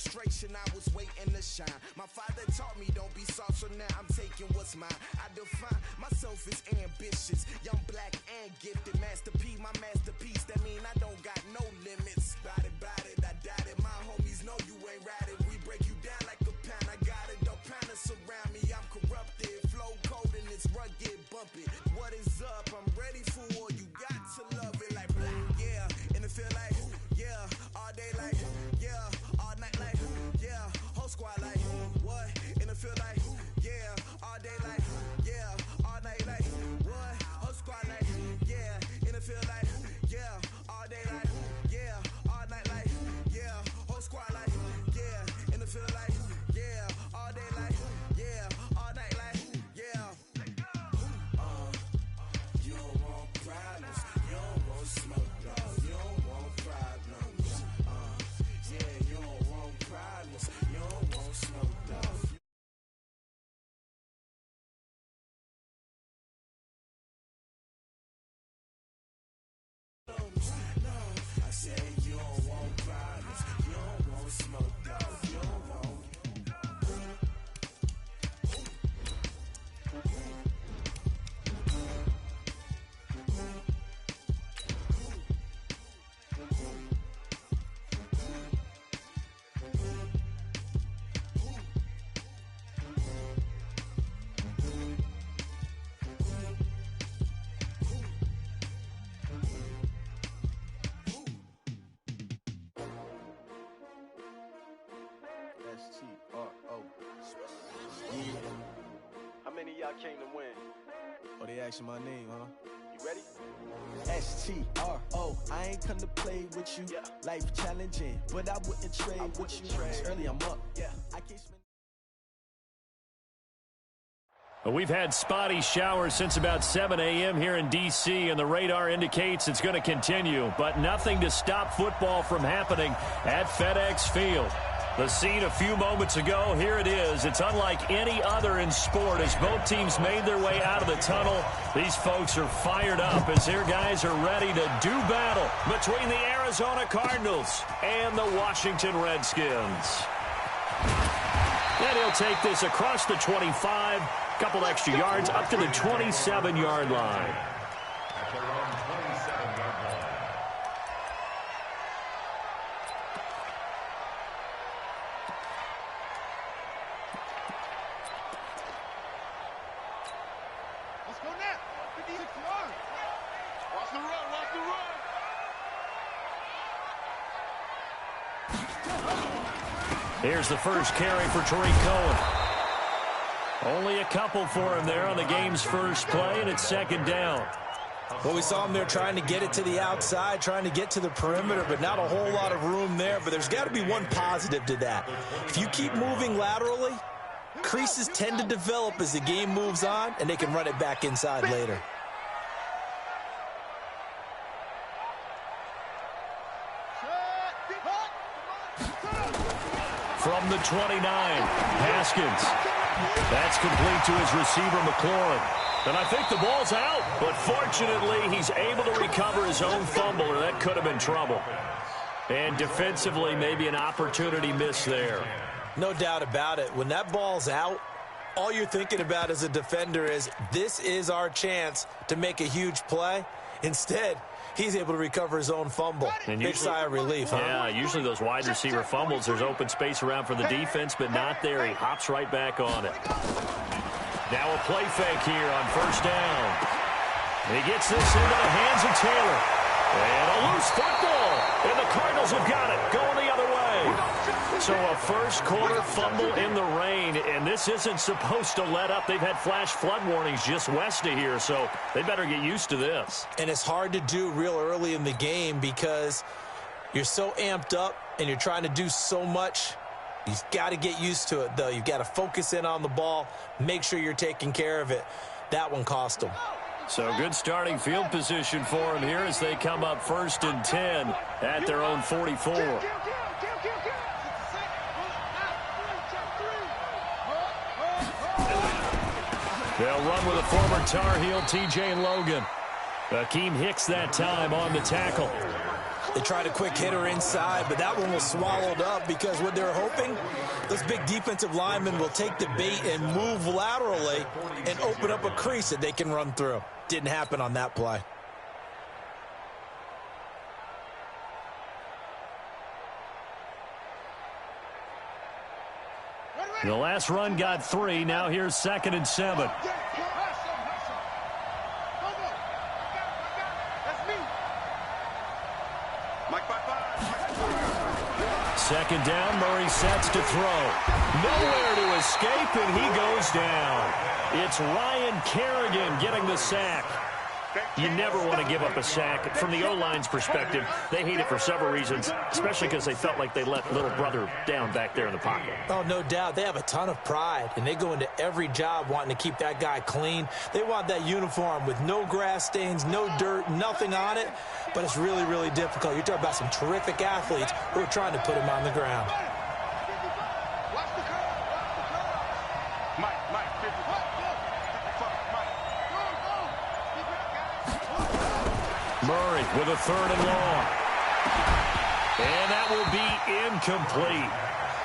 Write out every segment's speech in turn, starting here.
frustration, I was waiting to shine. My father taught me don't be soft, so now I'm taking what's mine. I define myself as ambitious, young, black, and gifted. Master P, my masterpiece, that mean I don't got no limits. Bout it, I doubt it. My homies know you ain't ratted. We break you down like a pound. I got it, don't panic surround me. I'm corrupted, flow cold and it's rugged, bumpy. What is up? I'm ready for war. You got to love it like black, yeah. And it feel like, yeah. All day like, yeah. All night like, yeah. Whole squad like, what? And it feel like, yeah. All day like, yeah. All night like, what? Whole squad like, yeah. And it feel like, yeah. All day like, yeah. All night like, yeah. Whole squad like, yeah. And it feel like, yeah. All day like, yeah. All night like, yeah. You don't want problems. You don't want smoke, dog. You don't want problems. Yeah, you don't want problems. You don't want smoke, dog. No, I said you don't want problems. You don't want smoke, dog. You don't want. S2 Wk9. How many of y'all came to win? Oh, they asking my name, huh? You ready? S-T-R-O, I ain't come to play with you. Yeah. Life challenging, but I wouldn't trade with you. It's early, I'm up. Yeah. I can't spend. We've had spotty showers since about 7 a.m. here in D.C., and the radar indicates it's going to continue, but nothing to stop football from happening at FedEx Field. The scene a few moments ago, here it is. It's unlike any other in sport as both teams made their way out of the tunnel. These folks are fired up as their guys are ready to do battle between the Arizona Cardinals and the Washington Redskins. And he'll take this across the 25, couple extra yards up to the 27-yard line. Let's go now. 56 yards. Watch the run. Watch the run. Here's the first carry for Tariq Cohen. Only a couple for him there on the game's first play, and it's second down. Well, we saw him there trying to get it to the outside, trying to get to the perimeter, but not a whole lot of room there. But there's got to be one positive to that. If you keep moving laterally, creases tend to develop as the game moves on, and they can run it back inside later. From the 29, Haskins. That's complete to his receiver, McLaurin. And I think the ball's out, but fortunately, he's able to recover his own fumble, or that could have been trouble. And defensively, maybe an opportunity missed there. No doubt about it. When that ball's out, all you're thinking about as a defender is, this is our chance to make a huge play. Instead, he's able to recover his own fumble. And big sigh of relief, huh? Yeah, usually those wide receiver fumbles, there's open space around for the defense, but not there. He hops right back on it. Now a play fake here on first down. And he gets this into the hands of Taylor. And a loose football. And the Cardinals have got it, going the other way. So a first quarter fumble in the rain, and this isn't supposed to let up. They've had flash flood warnings just west of here, so they better get used to this. And it's hard to do real early in the game because you're so amped up and you're trying to do so much. You've got to get used to it, though. You've got to focus in on the ball, make sure you're taking care of it. That one cost them. So good starting field position for him here as they come up 1st and 10 at their own 44. They'll run with a former Tar Heel, T.J. Logan. Akeem Hicks that time on the tackle. They tried a quick hitter inside, but that one was swallowed up because what they're hoping, those big defensive linemen will take the bait and move laterally and open up a crease that they can run through. Didn't happen on that play. The last run got 3. Now here's 2nd and 7. Second down, Murray sets to throw. Nowhere to escape, and he goes down. It's Ryan Kerrigan getting the sack. You never want to give up a sack. From the O-line's perspective, they hate it for several reasons, especially because they felt like they let little brother down back there in the pocket. Oh, no doubt. They have a ton of pride, and they go into every job wanting to keep that guy clean. They want that uniform with no grass stains, no dirt, nothing on it, but it's really, really difficult. You're talking about some terrific athletes who are trying to put him on the ground. Murray with a 3rd and long. And that will be incomplete.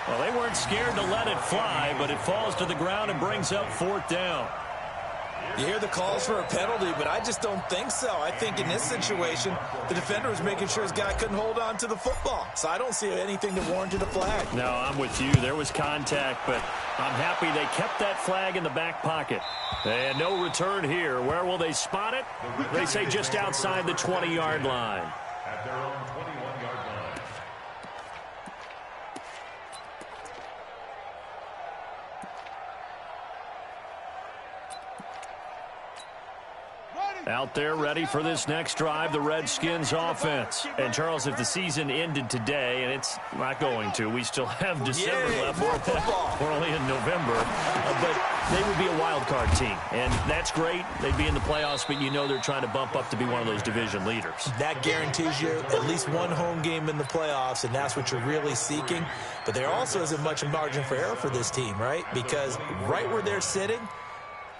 Well, they weren't scared to let it fly, but it falls to the ground and brings up 4th down. You hear the calls for a penalty, but I just don't think so. I think in this situation, the defender was making sure his guy couldn't hold on to the football. So I don't see anything that warranted a flag. No, I'm with you. There was contact, but I'm happy they kept that flag in the back pocket. And no return here. Where will they spot it? They say just outside the 20-yard line. At their own 21-yard line. Out there ready for this next drive, the Redskins offense. And, Charles, if the season ended today, and it's not going to, we still have December left. We're only in November. But they would be a wild card team. And that's great. They'd be in the playoffs, but you know they're trying to bump up to be one of those division leaders. That guarantees you at least one home game in the playoffs, and that's what you're really seeking. But there also isn't much margin for error for this team, right? Because right where they're sitting,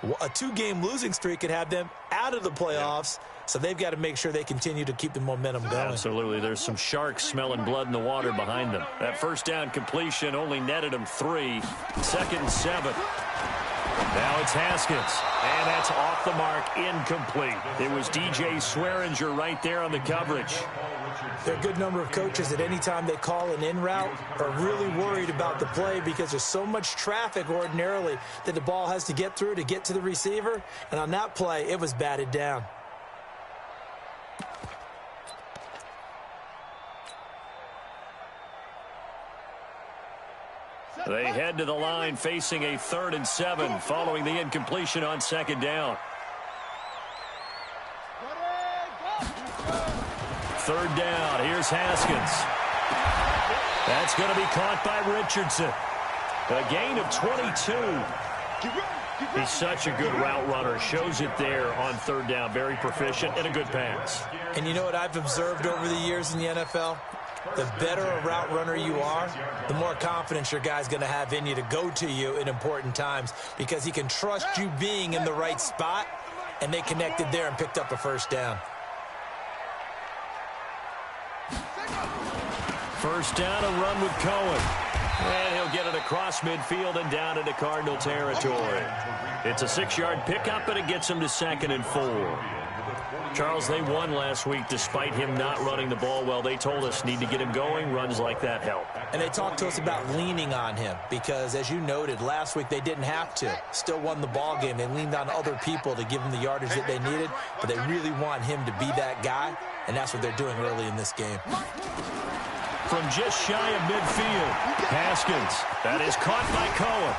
a 2-game losing streak could have them out of the playoffs, so they've got to make sure they continue to keep the momentum going. Absolutely. There's some sharks smelling blood in the water behind them. That first down completion only netted them 3. 2nd and 7. Now it's Haskins, and that's off the mark, incomplete. It was DJ Swearinger right there on the coverage. There are a good number of coaches that any time they call an in route are really worried about the play because there's so much traffic ordinarily that the ball has to get through to get to the receiver. And on that play, it was batted down. They head to the line facing a 3rd and 7 following the incompletion on 2nd down. 3rd down. Here's Haskins. That's going to be caught by Richardson. A gain of 22. He's such a good route runner. Shows it there on 3rd down. Very proficient and a good pass. And you know what I've observed over the years in the NFL? The better a route runner you are, the more confidence your guy's going to have in you to go to you in important times because he can trust you being in the right spot, and they connected there and picked up a 1st down. 1st down, a run with Cohen. And he'll get it across midfield and down into Cardinal territory. It's a 6-yard pickup, and it gets him to 2nd and 4. Charles, they won last week despite him not running the ball well. They told us need to get him going. Runs like that help. And they talked to us about leaning on him because, as you noted, last week they didn't have to. Still won the ball game. They leaned on other people to give them the yardage that they needed, but they really want him to be that guy, and that's what they're doing early in this game. From just shy of midfield, Haskins. That is caught by Cohen.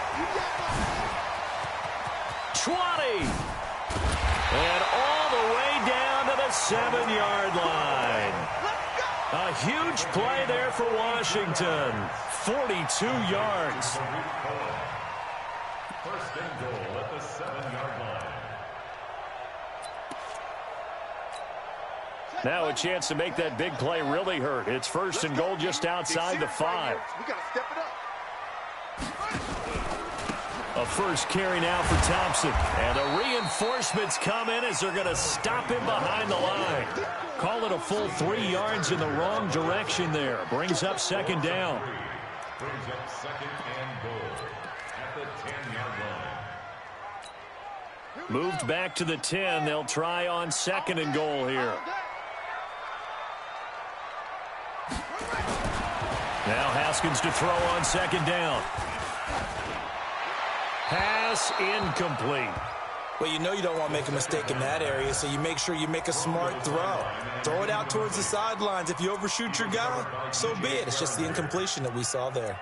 20. And all the way down to the 7-yard line. A huge play there for Washington. 42 yards. 1st and goal at the 7-yard line. Now a chance to make that big play really hurt. It's 1st and goal just outside the 5. We got to step it up. A first carry now for Thompson. And the reinforcements come in as they're going to stop him behind the line. Call it a full 3 yards in the wrong direction there. Brings up second down. Brings up second and goal at the 10-yard line. Moved back to the 10. They'll try on second and goal here. Now Haskins to throw on second down. Pass incomplete. Well, you know you don't want to make a mistake in that area, so you make sure you make a smart throw. Throw it out towards the sidelines. If you overshoot your guy, so be it. It's just the incompletion that we saw there.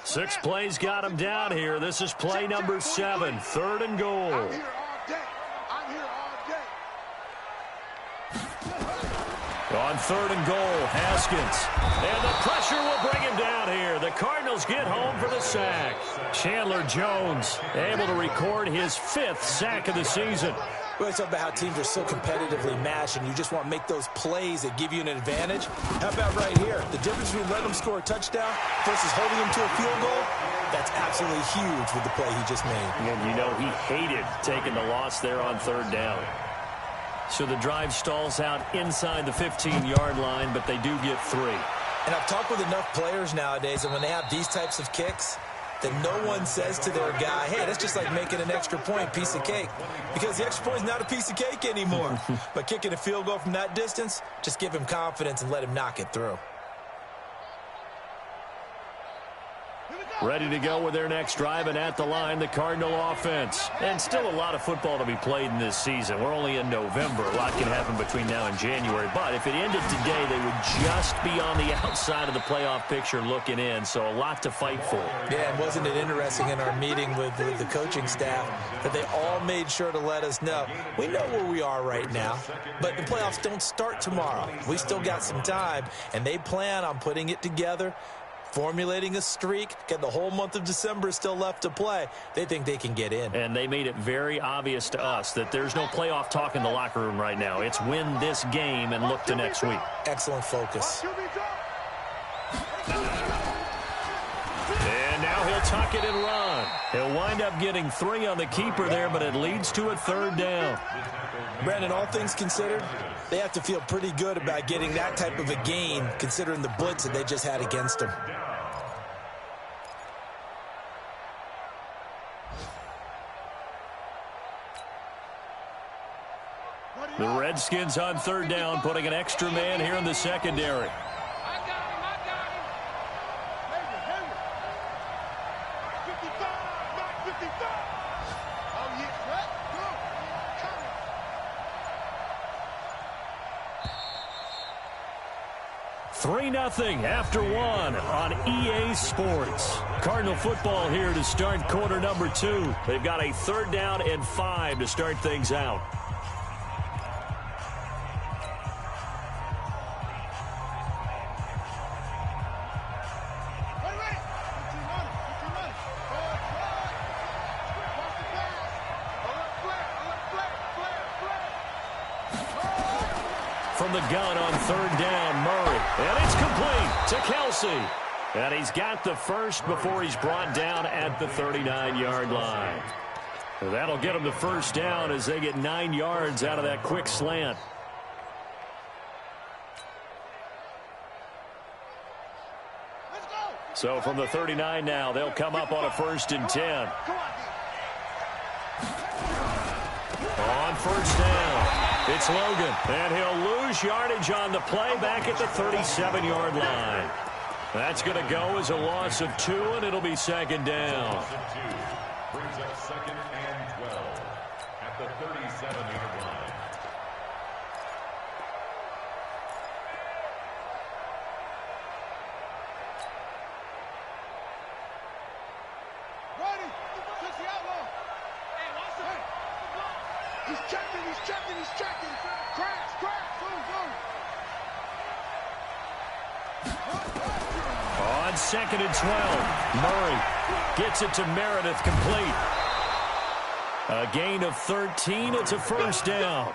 Six plays got him down here. This is play number 7, third and goal. I'm here all day. I'm here all day. On third and goal, Haskins. And the pressure will bring him down here. The Cardinals get home for the sack. Chandler Jones able to record his 5th sack of the season. We always talk about how teams are so competitively matched, and you just want to make those plays that give you an advantage. How about right here? The difference between letting them score a touchdown versus holding them to a field goal, that's absolutely huge with the play he just made. And you know he hated taking the loss there on third down. So the drive stalls out inside the 15-yard line, but they do get 3. And I've talked with enough players nowadays, and when they have these types of kicks, that no one says to their guy, hey, that's just like making an extra point, piece of cake. Because the extra point is not a piece of cake anymore. But kicking a field goal from that distance, just give him confidence and let him knock it through. Ready to go with their next drive, and at the line, the Cardinal offense. And still a lot of football to be played in this season. We're only in November. A lot can happen between now and January. But if it ended today, they would just be on the outside of the playoff picture looking in. So a lot to fight for. Yeah, and wasn't it interesting in our meeting with the coaching staff that they all made sure to let us know, we know where we are right now, but the playoffs don't start tomorrow. We still got some time, and they plan on putting it together, formulating a streak. Got the whole month of December still left to play. They think they can get in. And they made it very obvious to us that there's no playoff talk in the locker room right now. It's win this game and look to next week. Excellent focus. And now he'll tuck it and run. He'll wind up getting 3 on the keeper there, but it leads to a third down. Brandon, all things considered, they have to feel pretty good about getting that type of a gain considering the blitz that they just had against them. The Redskins on third down, putting an extra man here in the secondary. Nothing after 1 on EA Sports. Cardinal football here to start quarter number 2. They've got a third down and 5 to start things out. From the gun on third down, Murray. And it's complete to Kelsey. And he's got the first before he's brought down at the 39-yard line. That'll get him the first down as they get 9 yards out of that quick slant. So from the 39 now, they'll come up on a 1st and 10. On first down, it's Logan. And he'll lose yardage on the play back at the 37-yard line. That's going to go as a loss of 2, and it'll be second down. Loss of 2 brings up second and 12 at the 37-yard line. Ready? Touch the outlaw. Hey, watch it. He's checking, he's checking, he's checking. Crash, crash, boom, boom. On 2nd and 12, Murray gets it to Meredith, complete. A gain of 13. It's a first down.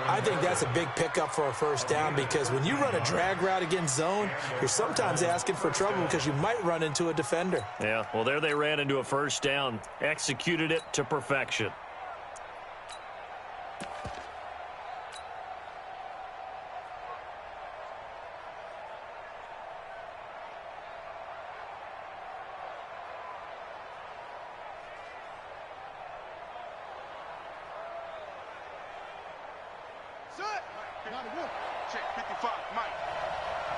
I think that's a big pickup for a first down because when you run a drag route against zone, you're sometimes asking for trouble because you might run into a defender. Yeah, well, there they ran into a first down. Executed it to perfection. Check 55, Mike.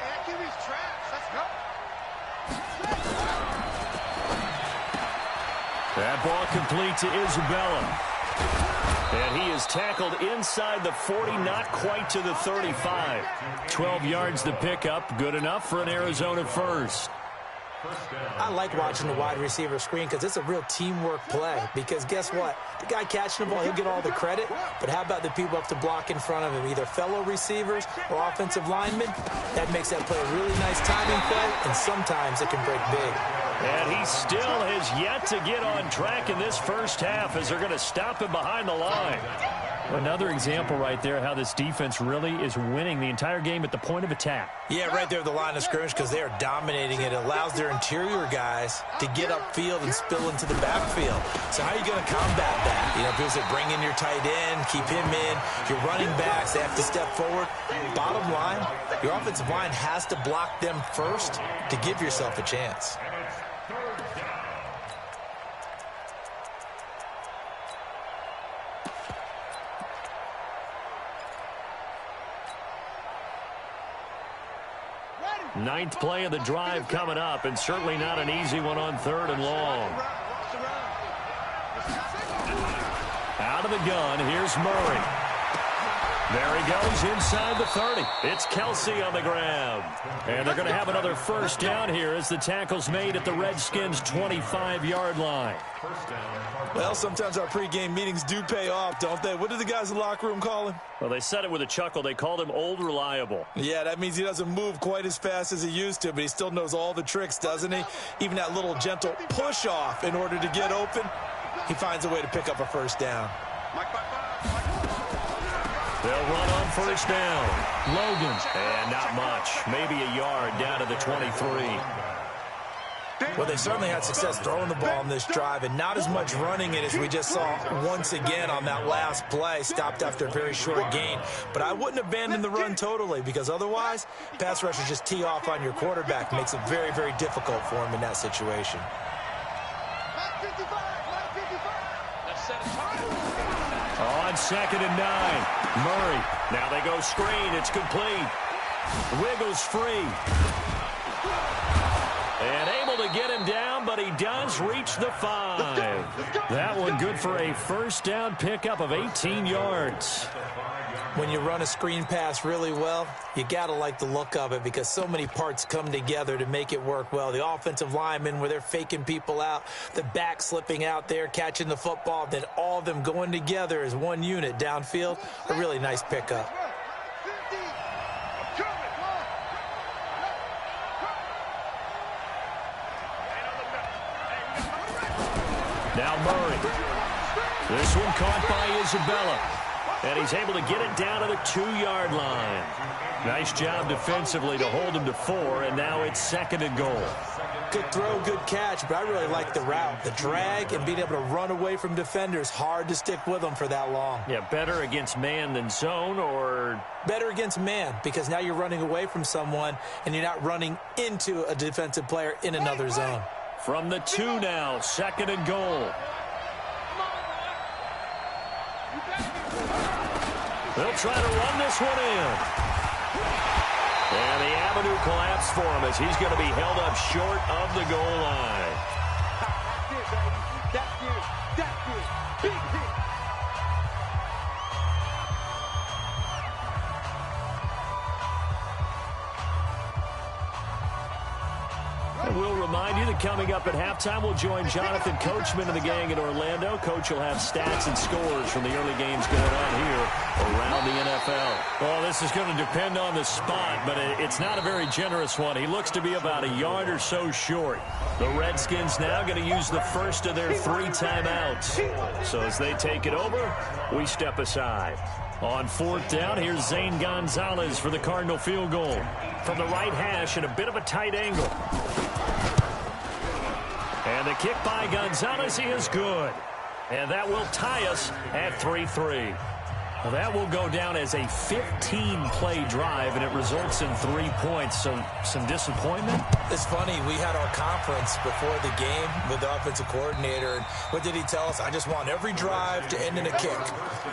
Hey, that QB's trash. Let's go. That ball complete to Isabella. And he is tackled inside the 40, not quite to the 35. 12 yards the pickup. Good enough for an Arizona first. I like watching the wide receiver screen because it's a real teamwork play. Because guess what? The guy catching the ball, he'll get all the credit. But how about the people up to block in front of him, either fellow receivers or offensive linemen? That makes that play a really nice timing play, and sometimes it can break big. And he still has yet to get on track in this first half as they're going to stop him behind the line. Another example right there how this defense really is winning the entire game at the point of attack. Yeah, right there at the line of scrimmage because they are dominating it. It allows their interior guys to get upfield and spill into the backfield. So how are you going to combat that? You know, people say bring in your tight end, keep him in. Your running backs, they have to step forward. Bottom line, your offensive line has to block them first to give yourself a chance. Ninth play of the drive coming up, and certainly not an easy one on 3rd and long. Out of the gun, here's Murray. There he goes inside the 30. It's Kelsey on the grab. And they're going to have another first down here as the tackle's made at the Redskins' 25-yard line. Well, sometimes our pregame meetings do pay off, don't they? What did the guys in the locker room call him? Well, they said it with a chuckle. They called him Old Reliable. Yeah, that means he doesn't move quite as fast as he used to, but he still knows all the tricks, doesn't he? Even that little gentle push-off in order to get open, he finds a way to pick up a first down. They'll run on first down. Logan. And not much. Maybe a yard down to the 23. Well, they certainly had success throwing the ball in this drive, and not as much running it as we just saw once again on that last play, stopped after a very short gain. But I wouldn't abandon the run totally, because otherwise, pass rushers just tee off on your quarterback. Makes it very, very difficult for him in that situation. On 2nd and 9. Murray. Now they go screen. It's complete. Wiggles free. And able to get him down, but he does reach the 5. That one good for a first down pickup of 18 yards. When you run a screen pass really well, you got to like the look of it because so many parts come together to make it work well. The offensive linemen where they're faking people out, the back slipping out there, catching the football, then all of them going together as one unit downfield. A really nice pickup. Now Murray. This one caught by Isabella. And he's able to get it down to the 2-yard line. Nice job defensively to hold him to 4, and now it's 2nd and goal. Good throw, good catch, but I really like the route. The drag and being able to run away from defenders, hard to stick with them for that long. Yeah, better against man than zone, or? Better against man, because now you're running away from someone, and you're not running into a defensive player in another zone. From the 2 now, 2nd and goal. They'll try to run this one in. And the avenue collapsed for him as he's going to be held up short of the goal line. That's good. That's good. Big hit. And we'll remind remind you that coming up at halftime, we'll join Jonathan Coachman and the gang in Orlando. Coach will have stats and scores from the early games going on here around the NFL. Well, this is going to depend on the spot, but it's not a very generous one. He looks to be about a yard or so short. The Redskins now going to use the first of their 3 timeouts. So as they take it over, we step aside. On 4th down, here's Zane Gonzalez for the Cardinal field goal. From the right hash at a bit of a tight angle. And the kick by Gonzalez is good. And that will tie us at 3-3. Well, that will go down as a 15-play drive, and it results in 3 points. So some disappointment? It's funny. We had our conference before the game with the offensive coordinator. And what did he tell us? I just want every drive to end in a kick,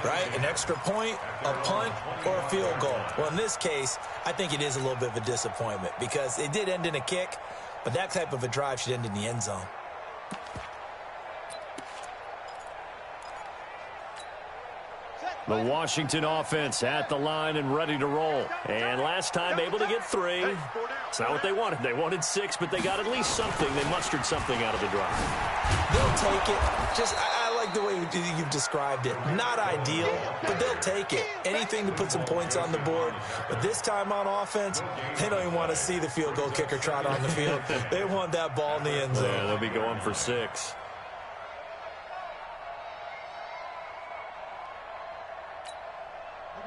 right? An extra point, a punt, or a field goal. Well, in this case, I think it is a little bit of a disappointment because it did end in a kick, but that type of a drive should end in the end zone. The Washington offense at the line and ready to roll. And last time able to get 3. It's not what they wanted. They wanted 6, but they got at least something. They mustered something out of the drive. They'll take it. I like the way you've described it. Not ideal, but they'll take it. Anything to put some points on the board. But this time on offense, they don't even want to see the field goal kicker trot on the field. They want that ball in the end zone. Yeah, they'll be going for 6.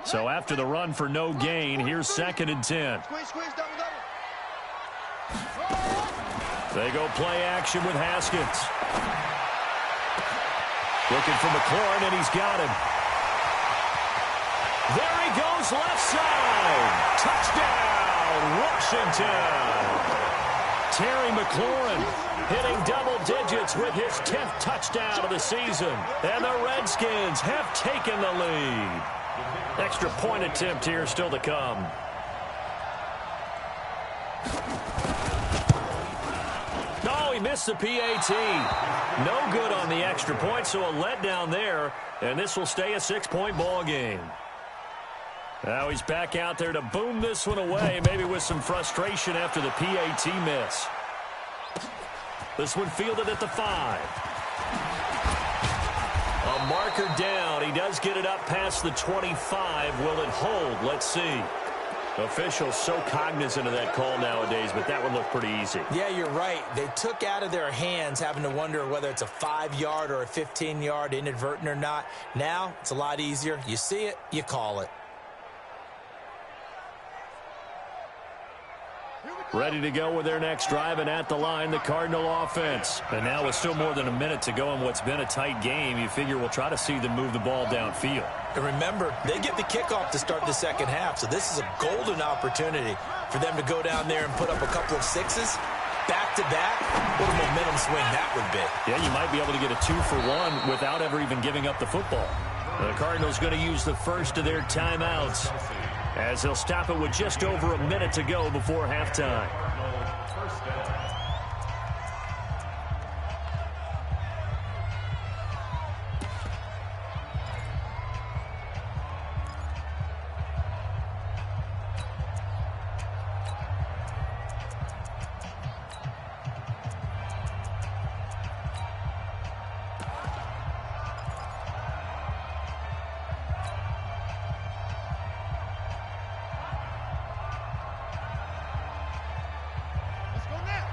So after the run for no gain, here's 2nd and 10. They go play action with Haskins. Looking for McLaurin, and he's got him. There he goes, left side. Touchdown, Washington. Terry McLaurin hitting double digits with his 10th touchdown of the season. And the Redskins have taken the lead. Extra point attempt here still to come. Oh, he missed the PAT. No good on the extra point, so a letdown there. And this will stay a 6-point ball game. Now he's back out there to boom this one away, maybe with some frustration after the PAT miss. This one fielded at the 5. A marker down. He does get it up past the 25. Will it hold? Let's see. Officials so cognizant of that call nowadays, but that one looked pretty easy. Yeah, you're right. They took out of their hands having to wonder whether it's a 5-yard or a 15-yard inadvertent or not. Now, it's a lot easier. You see it, you call it. Ready to go with their next drive, and at the line, the Cardinal offense. And now with still more than a minute to go in what's been a tight game, you figure we'll try to see them move the ball downfield. And remember, they get the kickoff to start the second half, so this is a golden opportunity for them to go down there and put up a couple of 6s. Back-to-back, what a momentum swing that would be. Yeah, you might be able to get a 2-for-1 without ever even giving up the football. The Cardinals going to use the first of their timeouts, as they'll stop it with just over a minute to go before halftime.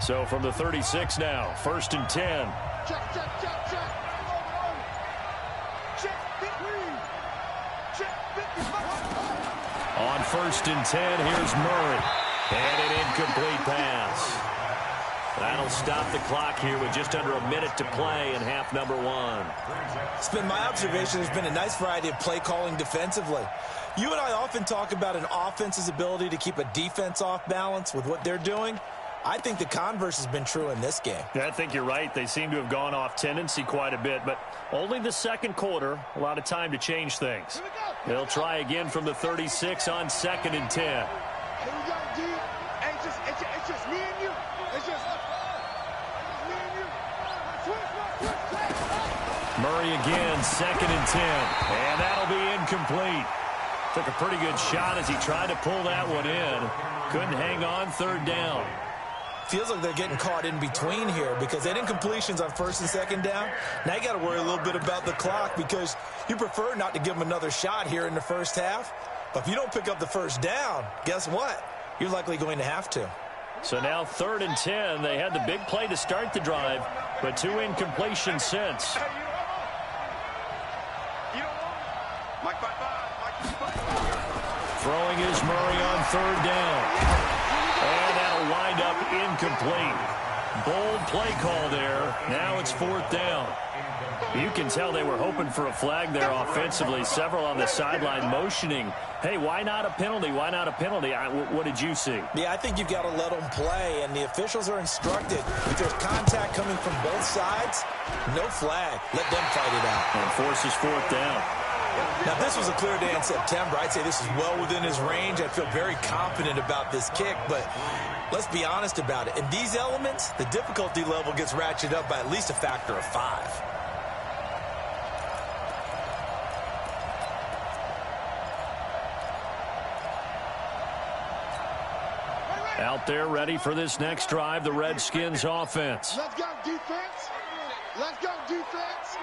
So from the 36 now, 1st and 10. Check, check, check, check. On 1st and 10, here's Murray. And an incomplete pass. That'll stop the clock here with just under a minute to play in half number 1. It's been my observation there's been a nice variety of play calling defensively. You and I often talk about an offense's ability to keep a defense off balance with what they're doing. I think the converse has been true in this game. Yeah, I think you're right. They seem to have gone off tendency quite a bit, but only the second quarter, a lot of time to change things. They'll try again from the 36 on 2nd and 10. Here we go, G. It's just me and you. It's just me and you. Switch. Murray again, 2nd and 10. And that'll be incomplete. Took a pretty good shot as he tried to pull that one in. Couldn't hang on, 3rd down. Feels like they're getting caught in between here because they didn't completions on first and second down. Now you got to worry a little bit about the clock because you prefer not to give them another shot here in the first half. But if you don't pick up the first down, guess what? You're likely going to have to. So now 3rd and 10. They had the big play to start the drive, but 2 incompletions since. Throwing is Murray on 3rd down. And that'll wind up incomplete. Bold play call there. Now it's 4th down. You can tell they were hoping for a flag there offensively. Several on the sideline motioning, hey, why not a penalty? Why not a penalty? What did you see? Yeah, I think you've got to let them play, and the officials are instructed. If there's contact coming from both sides, no flag. Let them fight it out. And forces 4th down. Now, this was a clear day in September. I'd say this is well within his range. I feel very confident about this kick, but let's be honest about it. In these elements, the difficulty level gets ratcheted up by at least a factor of 5. Out there ready for this next drive, the Redskins offense. Let's go, defense. Let's go, defense.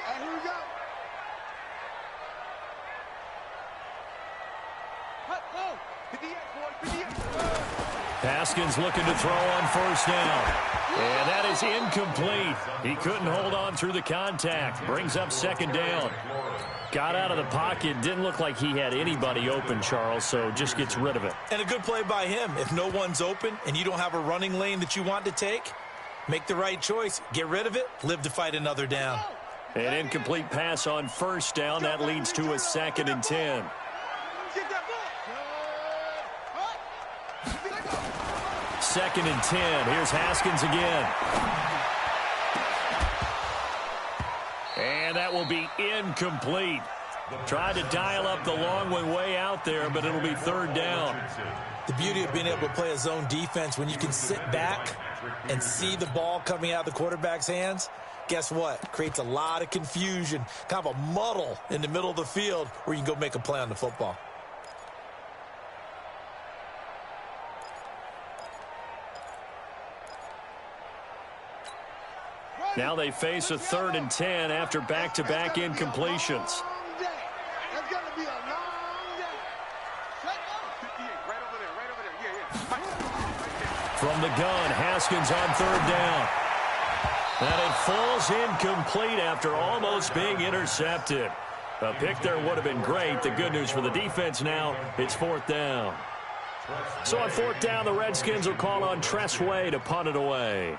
And here we go. Haskins looking to throw on 1st down. And that is incomplete. He couldn't hold on through the contact. Brings up 2nd down. Got out of the pocket. Didn't look like he had anybody open, Charles, so just gets rid of it. And a good play by him. If no one's open and you don't have a running lane that you want to take, make the right choice. Get rid of it. Live to fight another down. An incomplete pass on 1st down. That leads to a 2nd and 10. 2nd and 10. Here's Haskins again. And that will be incomplete. Tried to dial up the long one way out there, but it'll be 3rd down. The beauty of being able to play a zone defense when you can sit back and see the ball coming out of the quarterback's hands, guess what? Creates a lot of confusion, kind of a muddle in the middle of the field where you can go make a play on the football. Now they face a 3rd and 10 after back-to-back incompletions. That's going to be a long day. From the gun, Haskins on 3rd down. And it falls incomplete after almost being intercepted. A pick there would have been great. The good news for the defense now, it's 4th down. So on 4th down, the Redskins will call on Tress Way to punt it away.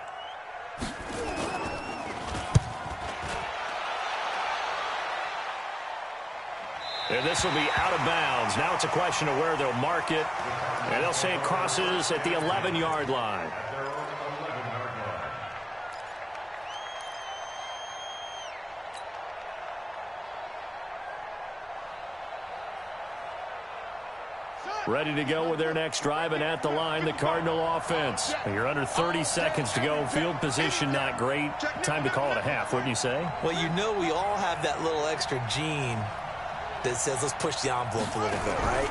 And this will be out of bounds. Now it's a question of where they'll mark it. And they'll say it crosses at the 11-yard line. Ready to go with their next drive, and at the line, the Cardinal offense. You're under 30 seconds to go. Field position not great. Time to call it a half, wouldn't you say? Well, you know we all have that little extra gene that says let's push the envelope a little bit, right?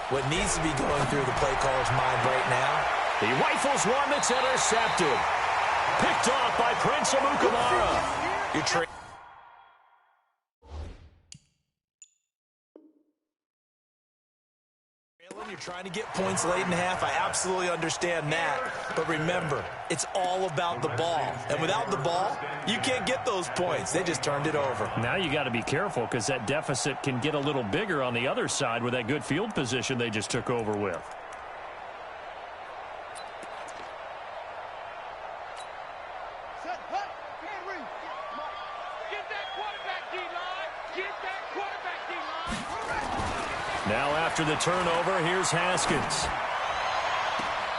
What needs to be going through the play caller's mind right now. He rifles one that's intercepted. Picked off by Prince Amukamara. You're trying to get points late in half. I absolutely understand that. But remember, it's all about the ball. And without the ball, you can't get those points. They just turned it over. Now you got to be careful because that deficit can get a little bigger on the other side with that good field position they just took over with. Now after the turnover, here's Haskins.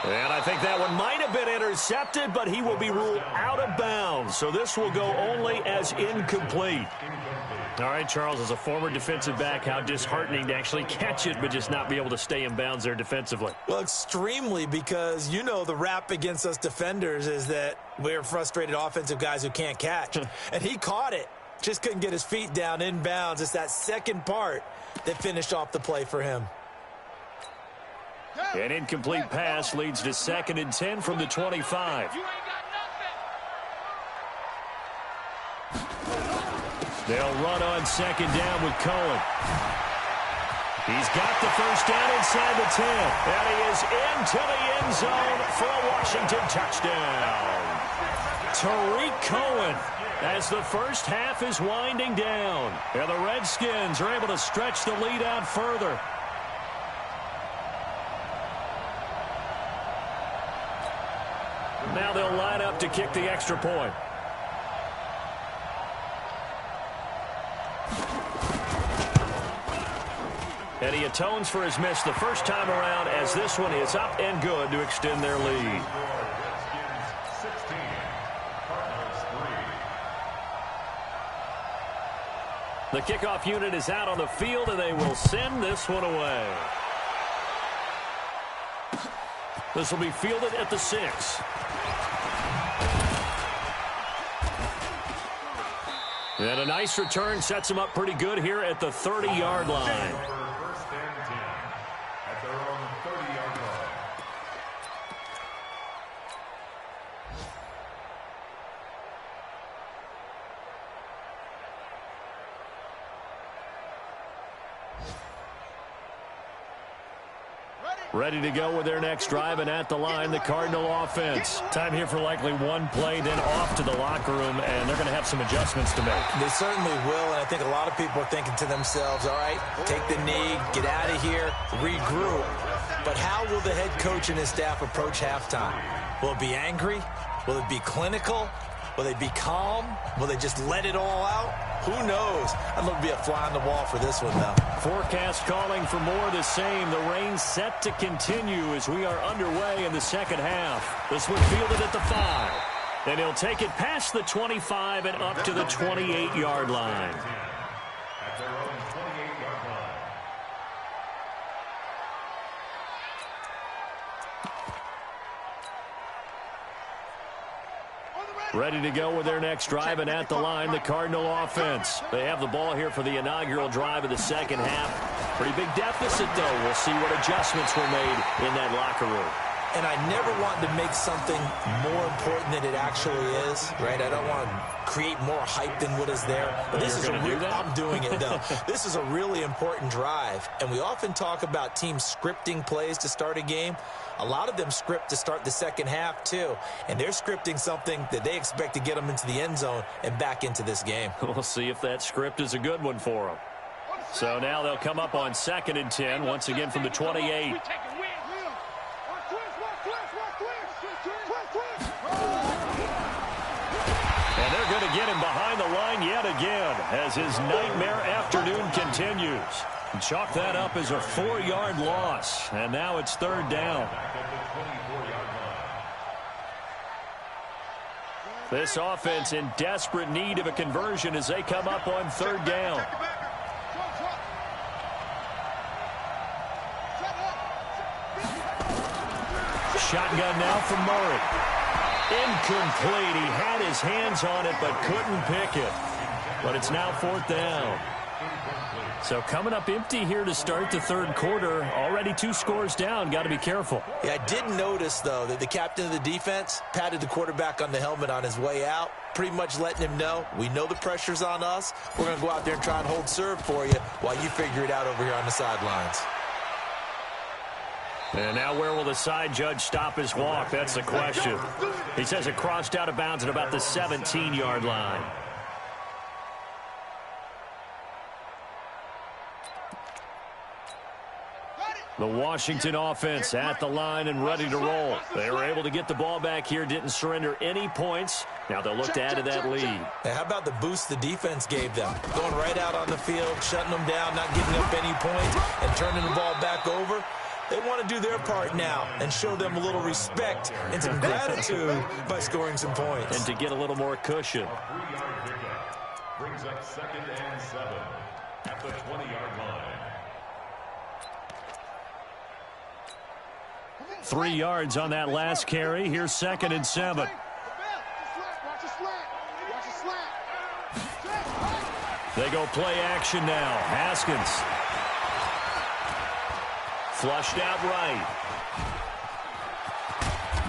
And I think that one might have been intercepted, but he will be ruled out of bounds. So this will go only as incomplete. All right, Charles, as a former defensive back, how disheartening to actually catch it, but just not be able to stay in bounds there defensively. Well, extremely, because you know the rap against us defenders is that we're frustrated offensive guys who can't catch. And he caught it. Just couldn't get his feet down in bounds. It's that second part that finished off the play for him. An incomplete pass leads to 2nd and 10 from the 25. They'll run on 2nd down with Cohen. He's got the first down inside the 10. And he is into the end zone for a Washington touchdown. Tariq Cohen, as the first half is winding down. And the Redskins are able to stretch the lead out further. Now they'll line up to kick the extra point. And he atones for his miss the first time around, as this one is up and good to extend their lead. The kickoff unit is out on the field, and they will send this one away. This will be fielded at the 6. And a nice return sets him up pretty good here at the 30-yard line. First and 10 at their own 30-yard line. Ready to go with their next drive, and at the line, the Cardinal offense. Time here for likely one play, then off to the locker room, and they're going to have some adjustments to make. They certainly will, and I think a lot of people are thinking to themselves, all right, take the knee, get out of here, regroup. But how will the head coach and his staff approach halftime? Will it be angry? Will it be clinical? Will they be calm? Will they just let it all out? Who knows? I'd love to be a fly on the wall for this one, though. Forecast calling for more of the same. The rain set to continue as we are underway in the second half. This one fielded at the 5. And he'll take it past the 25 and up to the 28-yard line. At their own 28-yard line. Ready to go with their next drive, and at the line, the Cardinal offense. They have the ball here for the inaugural drive of the second half. Pretty big deficit, though. We'll see what adjustments were made in that locker room. And I never want to make something more important than it actually is, right? I don't want to create more hype than what is there. But this is a real, I'm doing it, though. This is a really important drive. And we often talk about teams scripting plays to start a game. A lot of them script to start the second half, too. And they're scripting something that they expect to get them into the end zone and back into this game. We'll see if that script is a good one for them. So now they'll come up on 2nd and 10, once again from the 28. And they're going to get him behind the line yet again as his nightmare afternoon continues. Chalk that up as a 4-yard loss, and now it's 3rd down. This offense in desperate need of a conversion as they come up on 3rd down. Shotgun now from Murray. Incomplete. He had his hands on it but couldn't pick it. But it's now 4th down. So coming up empty here to start the 3rd quarter. Already 2 scores down. Got to be careful. Yeah, I did notice, though, that the captain of the defense patted the quarterback on the helmet on his way out, pretty much letting him know, we know the pressure's on us. We're going to go out there and try and hold serve for you while you figure it out over here on the sidelines. And now where will the side judge stop his walk? That's the question. He says it crossed out of bounds at about the 17-yard line. The Washington offense at the line and ready to roll. They were able to get the ball back here, didn't surrender any points. Now they'll look to add to that lead. Hey, how about the boost the defense gave them? Going right out on the field, shutting them down, not giving up any points, and turning the ball back over. They want to do their part now and show them a little respect and some gratitude by scoring some points. And to get a little more cushion. A 3-yard pickup brings up 2nd and 7 at the 20-yard line. 3 yards on that last carry. Here's 2nd and 7. They go play action now. Haskins flushed out right.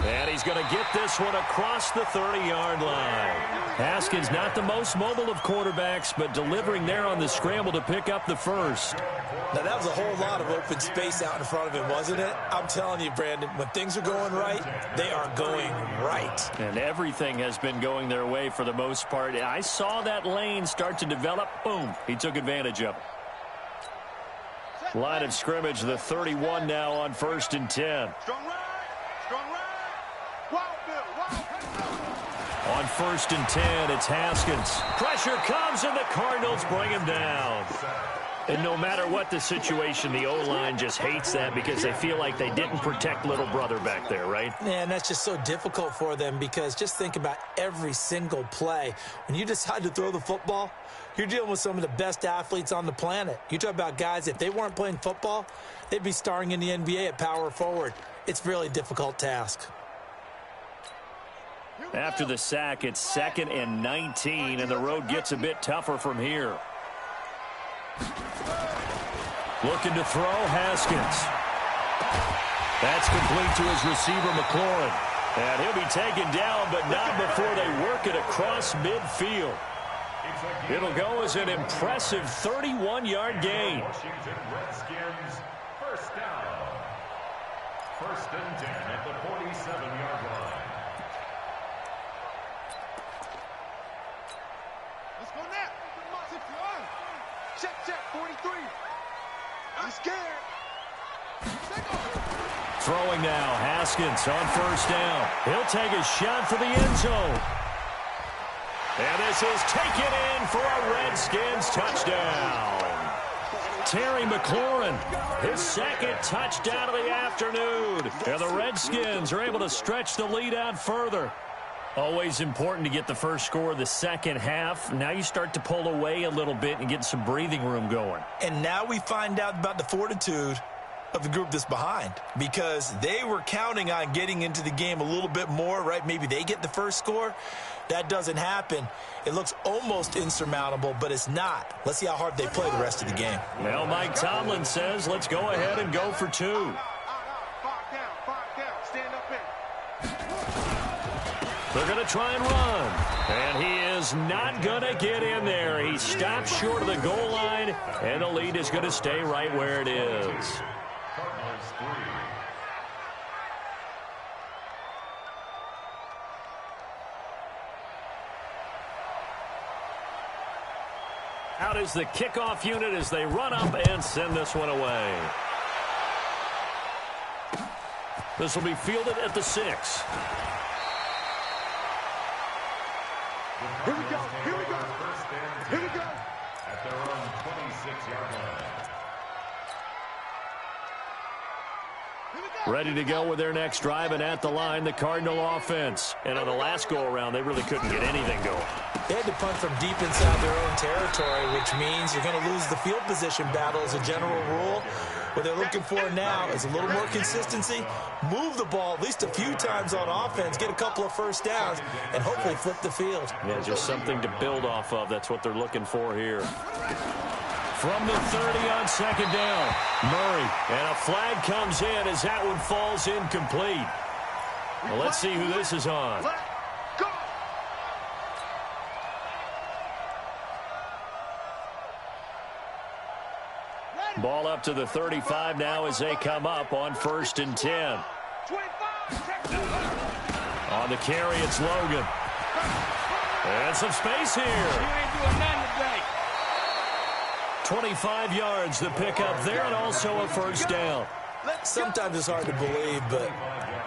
And he's going to get this one across the 30-yard line. Haskins not the most mobile of quarterbacks, but delivering there on the scramble to pick up the first. Now, that was a whole lot of open space out in front of him, wasn't it? I'm telling you, Brandon, when things are going right, they are going right. And everything has been going their way for the most part. I saw that lane start to develop. Boom. He took advantage of it. Line of scrimmage, the 31 now on 1st and 10. Strong right. Strong right. Wild Bill. On 1st and 10, it's Haskins. Pressure comes, and the Cardinals bring him down. And no matter what the situation, the O-line just hates that because they feel like they didn't protect little brother back there, right? Man, that's just so difficult for them because just think about every single play. When you decide to throw the football, you're dealing with some of the best athletes on the planet. You talk about guys, if they weren't playing football, they'd be starring in the NBA at power forward. It's a really difficult task. After the sack, it's 2nd and 19, and the road gets a bit tougher from here. Looking to throw, Haskins. That's complete to his receiver, McLaurin. And he'll be taken down, but not before they work it across midfield. It'll go as an impressive 31-yard gain. Washington Redskins, first down. 1st and 10 at the 47-yard line. Let's go now. Check, 43. I'm scared. Throwing now, Haskins on 1st down. He'll take a shot for the end zone. And this is taken in for a Redskins touchdown. Terry McLaurin, his 2nd touchdown of the afternoon. And the Redskins are able to stretch the lead out further. Always important to get the first score of the second half. Now you start to pull away a little bit and get some breathing room going. And now we find out about the fortitude of the group that's behind because they were counting on getting into the game a little bit more, right? Maybe they get the first score. That doesn't happen. It looks almost insurmountable, but it's not. Let's see how hard they play the rest of the game. Well, Mike Tomlin says, let's go ahead and go for 2. Five down, stand up in. They're going to try and run. And he is not going to get in there. He stops short of the goal line, and the lead is going to stay right where it is. Cardinals 3. Out is the kickoff unit as they run up and send this one away. This will be fielded at the 6. Here we go. Here we go. Here we go. At their own 26-yard line. Ready to go with their next drive, and at the line, the Cardinal offense. And on the last go-around, they really couldn't get anything going. They had to punt from deep inside their own territory, which means you're going to lose the field position battle as a general rule. What they're looking for now is a little more consistency, move the ball at least a few times on offense, get a couple of first downs, and hopefully flip the field. Yeah, just something to build off of. That's what they're looking for here. From the 30 on 2nd down, Murray. And a flag comes in as that one falls incomplete. Well, let's see who this is on. Ball up to the 35 now as they come up on 1st and 10. On the carry, it's Logan. And some space here. You ain't doing nothing today. 25 yards, the pickup there, and also a first down. Sometimes it's hard to believe, but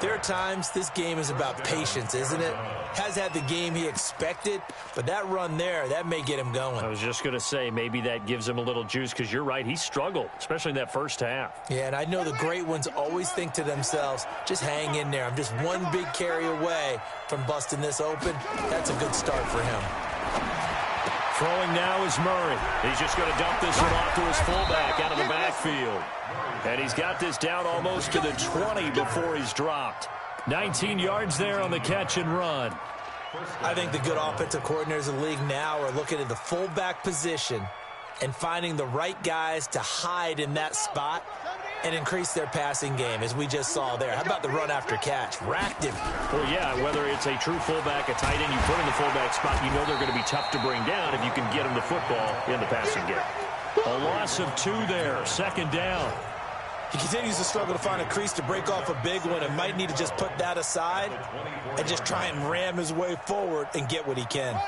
there are times this game is about patience, isn't it? Has had the game he expected, but that run there, that may get him going. I was just going to say, maybe that gives him a little juice, because you're right, he struggled, especially in that first half. Yeah, and I know the great ones always think to themselves, just hang in there. I'm just one big carry away from busting this open. That's a good start for him. Throwing now is Murray. He's just going to dump this one off to his fullback out of the backfield. And he's got this down almost to the 20 before he's dropped. 19 yards there on the catch and run. I think the good offensive coordinators in the league now are looking at the fullback position and finding the right guys to hide in that spot and increase their passing game, as we just saw there. How about the run after catch? Racked him. Well, yeah, whether it's a true fullback, a tight end you put in the fullback spot, you know they're going to be tough to bring down if you can get them the football in the passing game. A loss of 2 there, second down. He continues to struggle to find a crease to break off a big one, and might need to just put that aside and just try and ram his way forward and get what he can.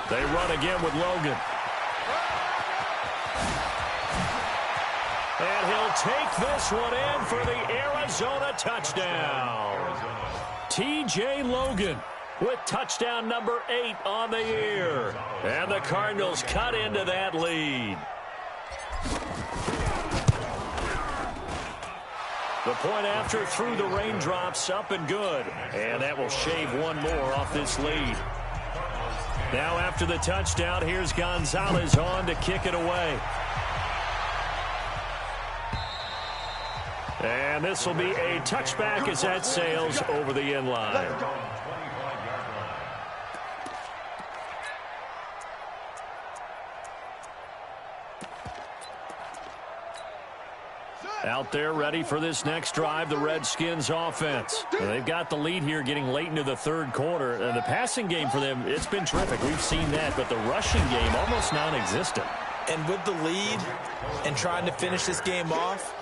They run again with Logan. And he'll take this one in for the Arizona touchdown. T.J. Logan with touchdown number 8 on the year. And the Cardinals cut into that lead. The point after through the raindrops, up and good. And that will shave one more off this lead. Now after the touchdown, here's Gonzalez on to kick it away. And this will be a touchback as that sails over the end line. Out there ready for this next drive, the Redskins offense. They've got the lead here getting late into the third quarter. The passing game for them, it's been terrific. We've seen that, but the rushing game almost non-existent. And with the lead and trying to finish this game off,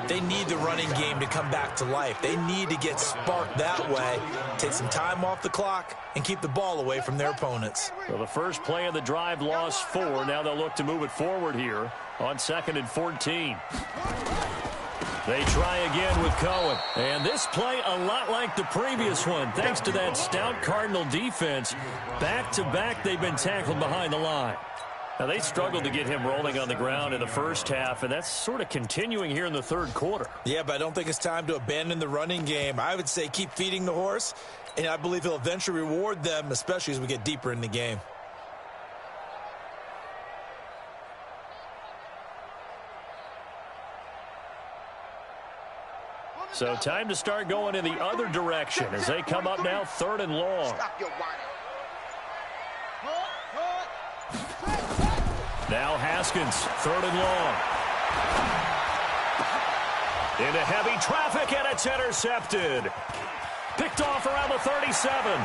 they need the running game to come back to life. They need to get sparked that way, take some time off the clock, and keep the ball away from their opponents. Well, the first play of the drive lost 4. Now they'll look to move it forward here on 2nd and 14. They try again with Cohen. And this play a lot like the previous one. Thanks to that stout Cardinal defense, back-to-back they've been tackled behind the line. Now, they struggled to get him rolling on the ground in the first half, and that's sort of continuing here in the third quarter. Yeah, but I don't think it's time to abandon the running game. I would say keep feeding the horse, and I believe he'll eventually reward them, especially as we get deeper in the game. So time to start going in the other direction as they come up now 3rd and long. Now Haskins, 3rd and long. Into heavy traffic, and it's intercepted. Picked off around the 37.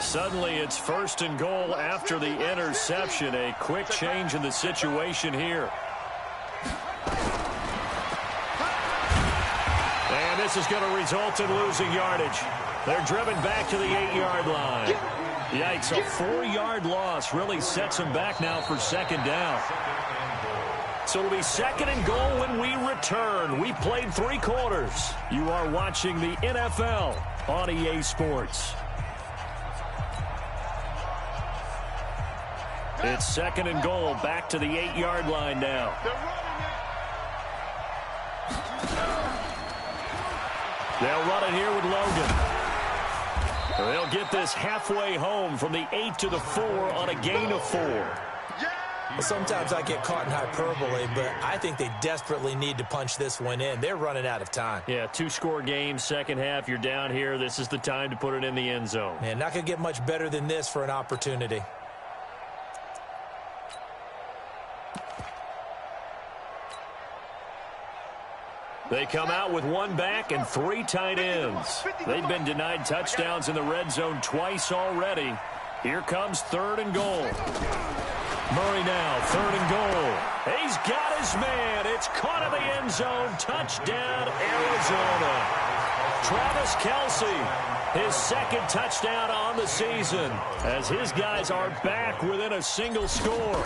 Suddenly it's 1st and goal after the interception. A quick change in the situation here. And this is going to result in losing yardage. They're driven back to the 8-yard line. Yikes, a 4-yard loss really sets them back now for 2nd down. So it'll be 2nd and goal when we return. We played 3 quarters. You are watching the NFL on EA Sports. It's 2nd and goal, back to the 8-yard line now. They'll run it here with Logan. They'll get this halfway home from the 8 to the 4 on a gain of 4. Well, sometimes I get caught in hyperbole, but I think they desperately need to punch this one in. They're running out of time. Yeah, 2-score game, second half. You're down here. This is the time to put it in the end zone. Man, not going to get much better than this for an opportunity. They come out with 1 back and 3 tight ends. They've been denied touchdowns in the red zone twice already. Here comes 3rd and goal. Murray now, 3rd and goal. He's got his man. It's caught in the end zone. Touchdown, Arizona. Travis Kelce, his 2nd touchdown on the season, as his guys are back within a single score.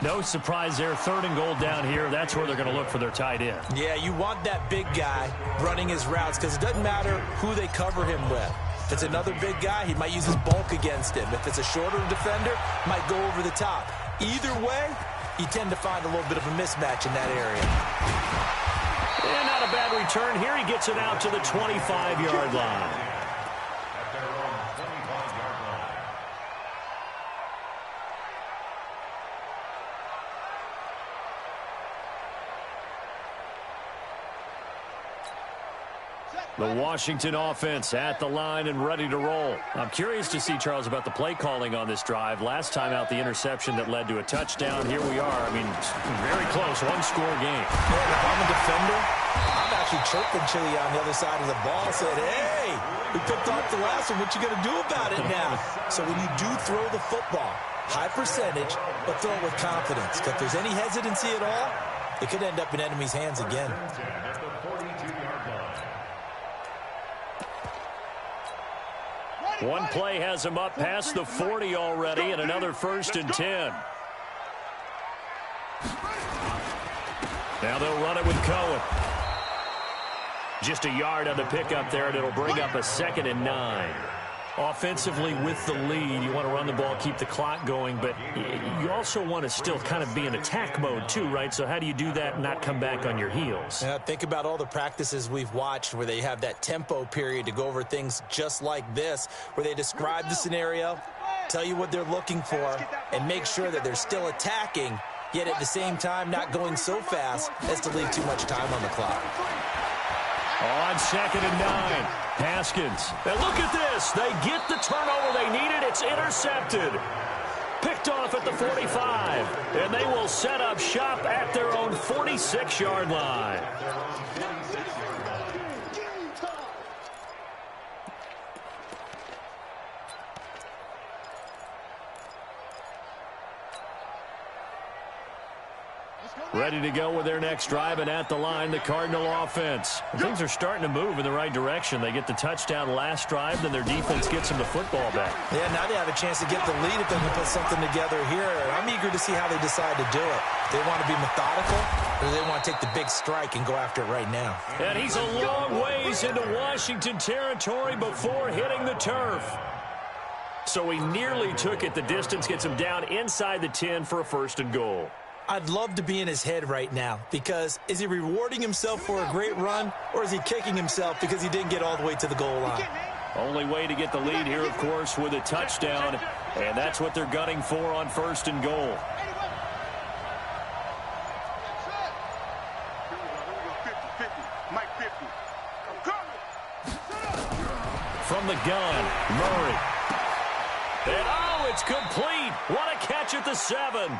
No surprise there, 3rd and goal down here. That's where they're going to look for their tight end. Yeah, you want that big guy running his routes because it doesn't matter who they cover him with. If it's another big guy, he might use his bulk against him. If it's a shorter defender, might go over the top. Either way, you tend to find a little bit of a mismatch in that area. And not a bad return here. He gets it out to the 25-yard line. At their own 25-yard line. The Washington offense at the line and ready to roll. I'm curious to see, Charles, about the play calling on this drive. Last time out, the interception that led to a touchdown. Here we are. I mean, very close, one-score game. Man, if I'm a defender, I'm actually chirping Chili on the other side of the ball, saying, hey, we picked off the last one. What you going to do about it now? So when you do throw the football, high percentage, but throw it with confidence. Because if there's any hesitancy at all, it could end up in enemy's hands again. At the 42-yard line. One play has him up past the 40 already, and another 1st and 10. Now they'll run it with Cohen. Just a yard on the pickup there, and it'll bring up a 2nd and 9. Offensively, with the lead, you want to run the ball, keep the clock going, but you also want to still kind of be in attack mode too, right? So how do you do that and not come back on your heels? Yeah, think about all the practices we've watched where they have that tempo period to go over things just like this, where they describe the scenario, tell you what they're looking for, and make sure that they're still attacking, yet at the same time not going so fast as to leave too much time on the clock. On 2nd and 9, Haskins. And look at this. They get the turnover they needed. It's intercepted. Picked off at the 45. And they will set up shop at their own 46-yard line. Ready to go with their next drive, and at the line, the Cardinal offense. Things are starting to move in the right direction. They get the touchdown last drive, then their defense gets them the football back. Yeah, now they have a chance to get the lead if they can put something together here. I'm eager to see how they decide to do it. They want to be methodical, or they want to take the big strike and go after it right now. And he's a long ways into Washington territory before hitting the turf. So he nearly took it the distance, gets him down inside the 10 for a 1st and goal. I'd love to be in his head right now, because is he rewarding himself for a great run, or is he kicking himself because he didn't get all the way to the goal line? Only way to get the lead here, of course, with a touchdown, and that's what they're gunning for on 1st and goal. From the gun, Murray. And oh, it's complete. What a catch at the 7.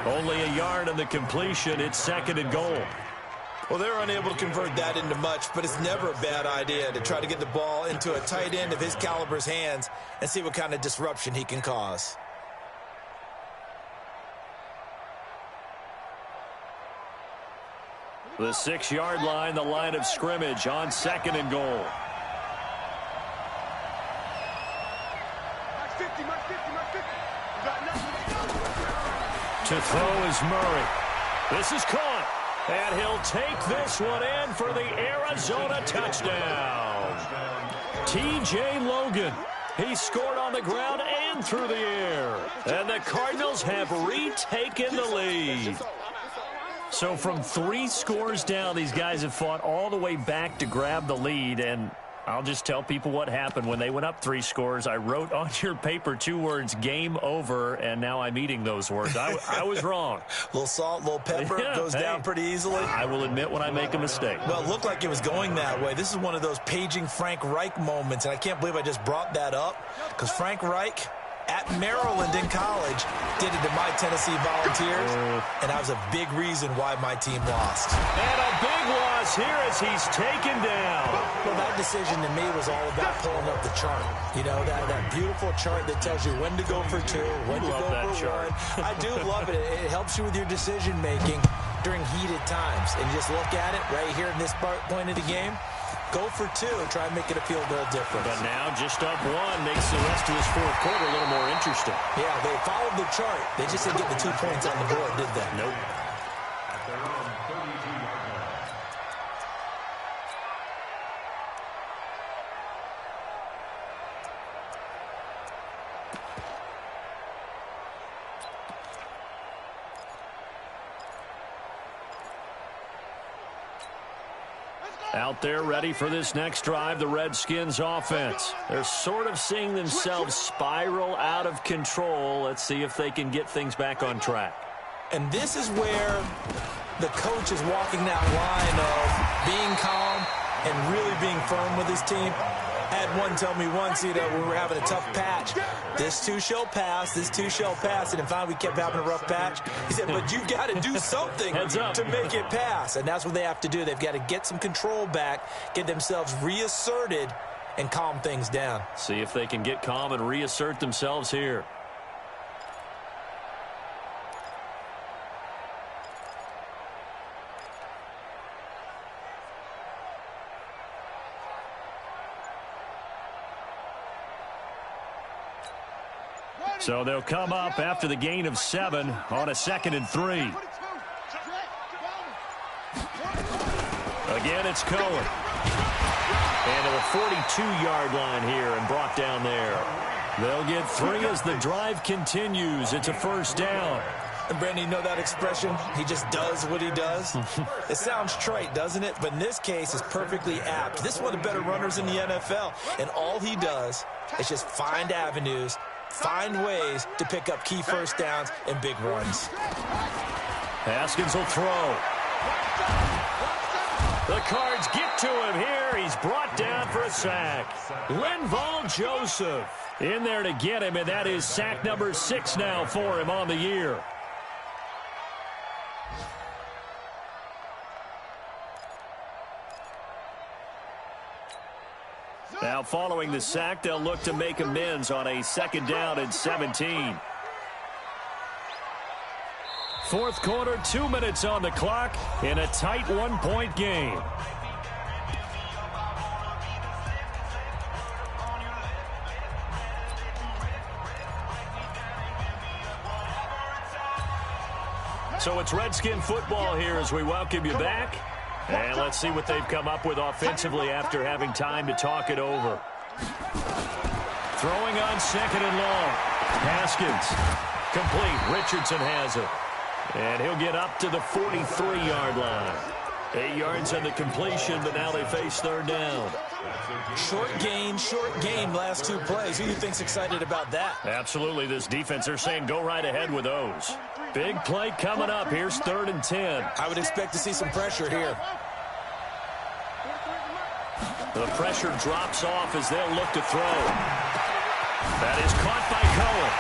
Only a yard on the completion. It's 2nd and goal. Well, they're unable to convert that into much, but it's never a bad idea to try to get the ball into a tight end of his caliber's hands and see what kind of disruption he can cause. The 6-yard line, the line of scrimmage on 2nd and goal. To throw is Murray. This is caught. And he'll take this one in for the Arizona touchdown. T.J. Logan. He scored on the ground and through the air. And the Cardinals have retaken the lead. So from 3 scores down, these guys have fought all the way back to grab the lead. And I'll just tell people what happened when they went up 3 scores. I wrote on your paper 2 words, game over, and now I'm eating those words. I was wrong. A little salt, a little pepper, goes down pretty easily. I will admit when I make a mistake. Well, it looked like it was going that way. This is one of those paging Frank Reich moments, and I can't believe I just brought that up, because Frank Reich at Maryland in college did it to my Tennessee Volunteers, and that was a big reason why my team lost. And a big loss here as he's taken down. Well, that decision to me was all about pulling up the chart. You know, that beautiful chart that tells you when to go for 2, when to go for 1. I do love it. It helps you with your decision-making during heated times. And you just look at it right here in this point of the game. Go for 2, try and make it feel a little different. But now just up 1 makes the rest of this 4th quarter a little more interesting. Yeah, they followed the chart. They just didn't get the 2 points on the board, did they? Nope. At their own 32-yard line. Out there ready for this next drive, the Redskins offense. They're sort of seeing themselves spiral out of control. Let's see if they can get things back on track. And this is where the coach is walking that line of being calm and really being firm with his team. I had one tell me once, when we were having a tough patch, this too shall pass, this too shall pass. And then finally we kept having a rough patch. He said, but you've got to do something to make it pass. And that's what they have to do. They've got to get some control back, get themselves reasserted, and calm things down. See if they can get calm and reassert themselves here. So they'll come up after the gain of 7 on a 2nd and 3. Again, it's Cohen. And to the 42-yard line here and brought down there. They'll get 3 as the drive continues. It's a first down. And Brandon, you know that expression? He just does what he does. It sounds trite, doesn't it? But in this case, it's perfectly apt. This is one of the better runners in the NFL. And all he does is just find avenues, find ways to pick up key first downs and big runs. Haskins will throw. The Cards get to him here. He's brought down for a sack. Linval Joseph in there to get him, and that is sack number 6 now for him on the year. Now, following the sack, they'll look to make amends on a 2nd down and 17. Fourth quarter, 2 minutes on the clock in a tight 1-point game. So it's Redskin football here as we welcome you back. And let's see what they've come up with offensively after having time to talk it over. Throwing on 2nd and long. Haskins. Complete. Richardson has it. And he'll get up to the 43-yard line. 8 yards on the completion, but now they face 3rd down. Short game, last 2 plays. Who do you think's excited about that? Absolutely. This defense, they're saying go right ahead with those. Big play coming up. Here's 3rd and 10. I would expect to see some pressure here. The pressure drops off as they'll look to throw. That is caught by Cohen.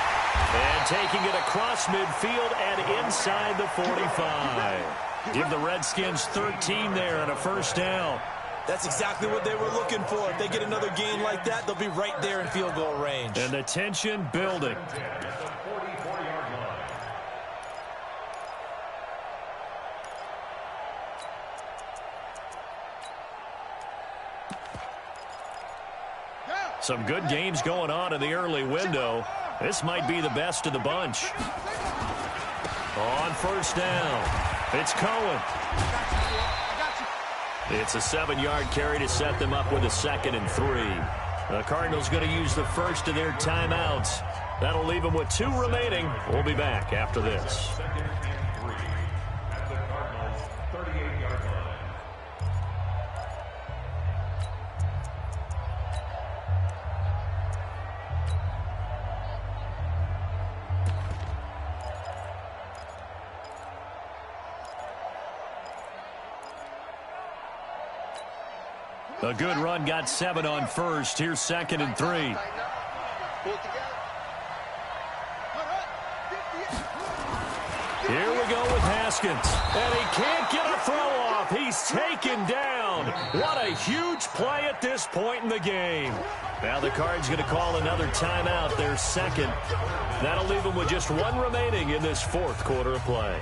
And taking it across midfield and inside the 45. Give the Redskins 13 there and a first down. That's exactly what they were looking for. If they get another gain like that, they'll be right there in field goal range. And the tension building. Some good games going on in the early window. This might be the best of the bunch. On first down, it's Cohen. It's a 7-yard carry to set them up with a 2nd and 3. The Cardinals going to use the first of their timeouts. That'll leave them with 2 remaining. We'll be back after this. A good run, got 7 on first. Here's 2nd and 3. Here we go with Haskins. And he can't get a throw off. He's taken down. What a huge play at this point in the game. Now the Cards going to call another timeout, their 2nd. That'll leave them with just 1 remaining in this 4th quarter of play.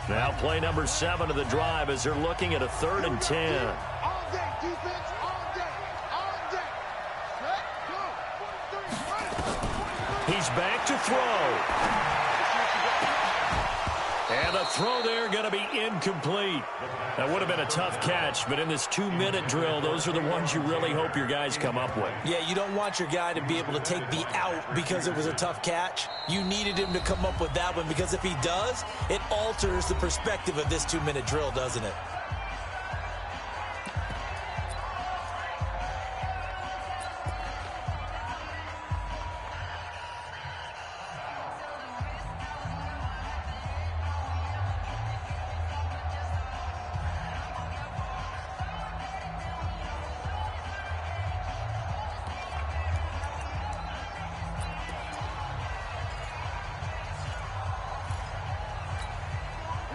Now play number 7 of the drive as they're looking at a 3rd and 10. He He's back to throw. And the throw there going to be incomplete. That would have been a tough catch, but in this 2-minute drill, those are the ones you really hope your guys come up with. Yeah, you don't want your guy to be able to take the out because it was a tough catch. You needed him to come up with that one, because if he does, it alters the perspective of this 2-minute drill, doesn't it?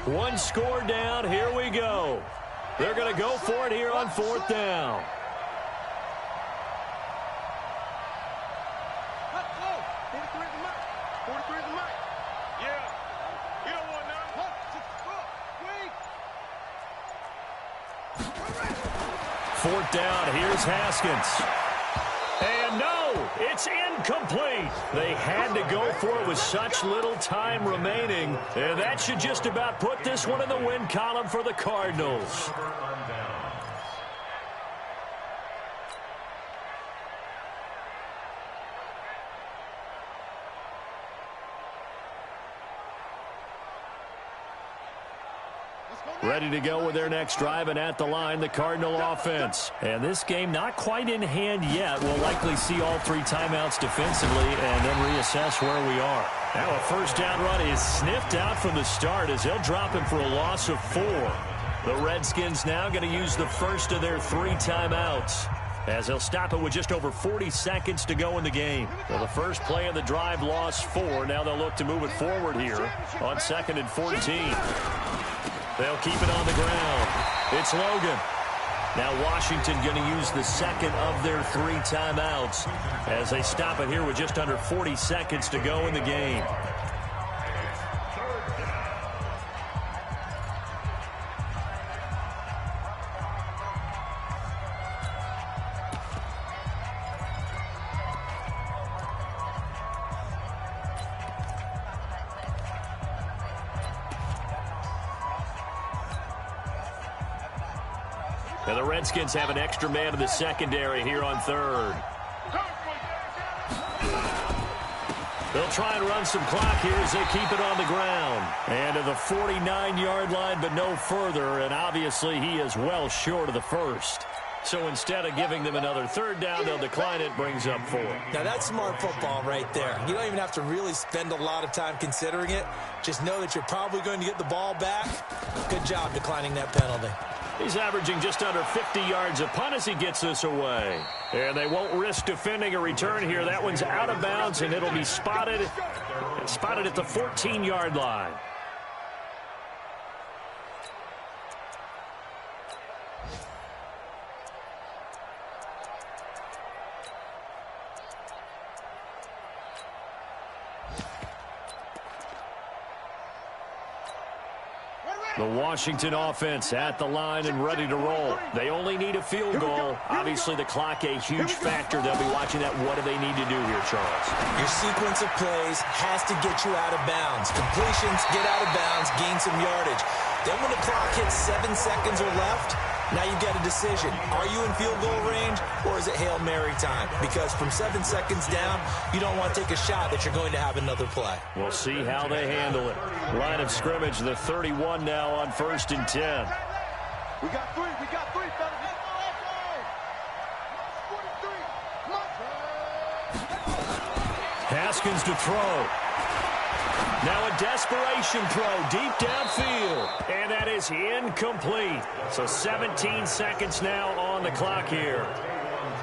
One score down. Here we go. They're going to go for it here on 4th down. Fourth down. Here's Haskins. And no, it's incomplete. They had to go for it with such little time remaining. And that should just about put this one in the win column for the Cardinals. Ready to go with their next drive, and at the line, the Cardinal offense. And this game not quite in hand yet. We'll likely see all 3 timeouts defensively and then reassess where we are. Now a first down run is sniffed out from the start as they'll drop him for a loss of 4. The Redskins now going to use the first of their 3 timeouts, as they'll stop it with just over 40 seconds to go in the game. Well, the first play of the drive lost 4. Now they'll look to move it forward here on 2nd and 14. They'll keep it on the ground. It's Logan. Now Washington going to use the second of their 3 timeouts as they stop it here with just under 40 seconds to go in the game. And the Redskins have an extra man in the secondary here on 3rd. They'll try and run some clock here as they keep it on the ground. And to the 49-yard line, but no further. And obviously he is well short of the first. So instead of giving them another 3rd down, they'll decline it, brings up 4. Now that's smart football right there. You don't even have to really spend a lot of time considering it. Just know that you're probably going to get the ball back. Good job declining that penalty. He's averaging just under 50 yards a punt as he gets this away. And they won't risk defending a return here. That one's out of bounds, and it'll be spotted at the 14-yard line. The Washington offense at the line and ready to roll. They only need a field goal. Obviously, the clock a huge factor. They'll be watching that. What do they need to do here, Charles? Your sequence of plays has to get you out of bounds. Completions, get out of bounds, gain some yardage. Then when the clock hits 7 seconds or left, now you've got a decision. Are you in field goal range, or is it Hail Mary time? Because from 7 seconds down, you don't want to take a shot that you're going to have another play. We'll see how they handle it. Line of scrimmage, the 31 now on 1st and 10. We got 3, fellas. Haskins to throw. Now a desperation throw deep downfield, and that is incomplete. So 17 seconds now on the clock here.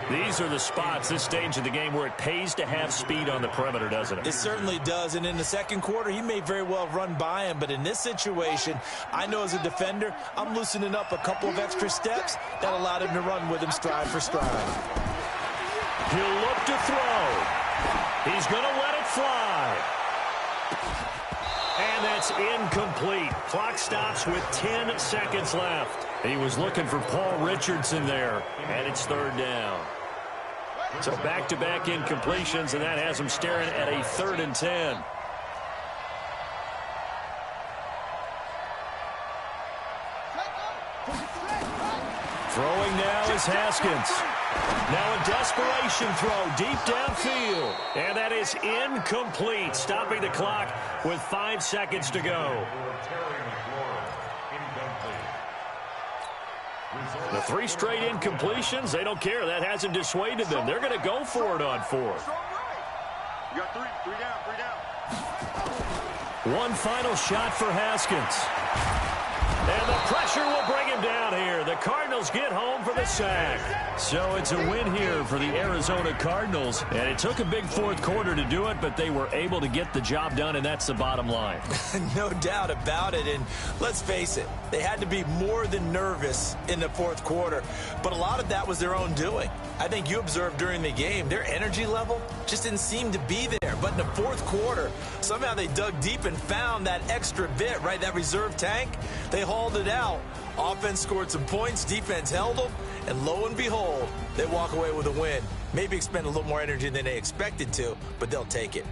These are the spots, this stage of the game, where it pays to have speed on the perimeter, doesn't it? It certainly does, and in the second quarter, he may very well run by him, but in this situation, I know as a defender, I'm loosening up a couple of extra steps that allowed him to run with him stride for stride. He'll look to throw. He's going to let it fly. And that's incomplete. Clock stops with 10 seconds left. He was looking for Paul Richardson there, and it's 3rd down. So back-to-back incompletions, and that has them staring at a 3rd and 10. Throwing now is Haskins. Now a desperation throw deep downfield. And that is incomplete, stopping the clock with 5 seconds to go. The 3 straight incompletions, they don't care. That hasn't dissuaded them. They're going to go for it on 4th. You got 3 down. One final shot for Haskins. And the pressure will bring him down here. The Cardinals get home for the sack. So it's a win here for the Arizona Cardinals. And it took a big 4th quarter to do it, but they were able to get the job done, and that's the bottom line. No doubt about it. And let's face it, they had to be more than nervous in the 4th quarter. But a lot of that was their own doing. I think you observed during the game, their energy level just didn't seem to be there. But in the 4th quarter, somehow they dug deep and found that extra bit, right, that reserve tank. They hauled it out. Offense scored some points, defense held them, and lo and behold, they walk away with a win. Maybe expend a little more energy than they expected to, but they'll take it.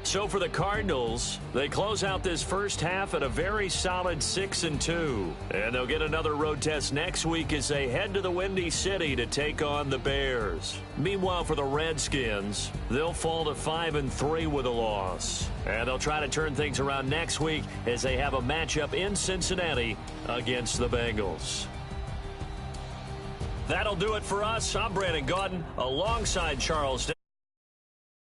So for the Cardinals, they close out this first half at a very solid 6-2. And they'll get another road test next week as they head to the Windy City to take on the Bears. Meanwhile, for the Redskins, they'll fall to 5-3 with a loss. And they'll try to turn things around next week as they have a matchup in Cincinnati against the Bengals. That'll do it for us. I'm Brandon Gaudin alongside Charles